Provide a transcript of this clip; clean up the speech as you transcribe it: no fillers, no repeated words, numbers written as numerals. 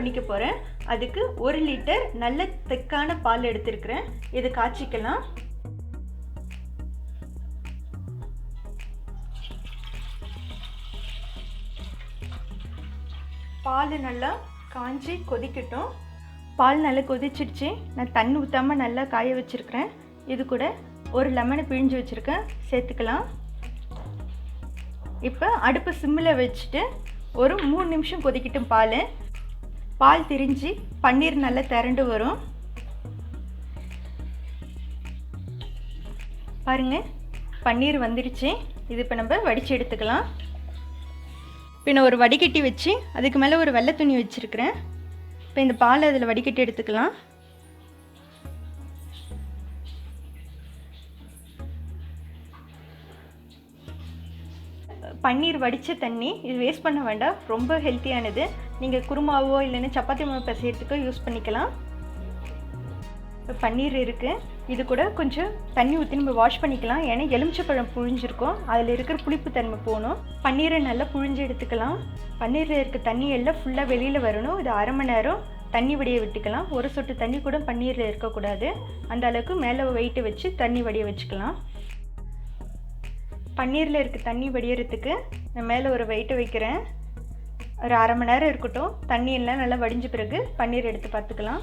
பண்ணிக்க போகிறேன். அதுக்கு 1 லிட்டர் நல்ல திக்கான பால் எடுத்துருக்கிறேன். இது காய்ச்சிக்கலாம். பால் நல்லா காஞ்சி கொதிக்கட்டும். பால் நல்லா கொதிச்சிடுச்சு. நான் தண்ணி ஊற்றாமல் நல்லா காய வச்சுருக்கிறேன். இது கூட ஒரு லெமனை பிழிஞ்சு வச்சுருக்கேன், சேர்த்துக்கலாம். இப்போ அடுப்பு சிம்மில் வச்சுட்டு ஒரு 3 நிமிஷம் கொதிக்கட்டும். பால் திரிஞ்சு பன்னீர் நல்லா திரண்டு வரும். பாருங்கள், பன்னீர் வந்துடுச்சு. இது இப்போ நம்ம வடித்து எடுத்துக்கலாம். இப்போ நான் ஒரு வடிகட்டி வச்சு அதுக்கு மேலே ஒரு வெள்ளை துணி வச்சுருக்கிறேன். இப்போ இந்த பால் அதில் வடிகட்டி எடுத்துக்கலாம். பன்னீர் வடித்த தண்ணி இது வேஸ்ட் பண்ண வேண்டாம், ரொம்ப ஹெல்த்தியானது. நீங்கள் குருமாவோ இல்லைன்னா சப்பாத்தி மாவு பிசையறதுக்கோ யூஸ் பண்ணிக்கலாம். இப்போ பன்னீர் இருக்குது. இது கூட கொஞ்சம் தண்ணி ஊற்றி நம்ம வாஷ் பண்ணிக்கலாம். ஏன்னா எலுமிச்சைப்பழம் புழிஞ்சிருக்கோம், அதில் இருக்கிற புளிப்பு தன்மை போகணும். பன்னீரை நல்லா புழிஞ்சு எடுத்துக்கலாம். பன்னீரில் இருக்க தண்ணி எல்லாம் ஃபுல்லாக வெளியில் வரணும். இது அரை மணி நேரம் தண்ணி வடிய விட்டுக்கலாம். ஒரு சொட்டு தண்ணி கூட பன்னீரில் இருக்கக்கூடாது. அந்த அளவுக்கு மேலே வெயிட்டு வச்சு தண்ணி வடிய வச்சுக்கலாம். பன்னீரில் இருக்க தண்ணி வடிகிறதுக்கு நான் மேலே ஒரு வெயிட்டை வைக்கிறேன். ஒரு அரை மணி நேரம் இருக்கட்டும். தண்ணி எல்லாம் நல்லா வடிஞ்ச பிறகு பன்னீர் எடுத்து பார்த்துக்கலாம்.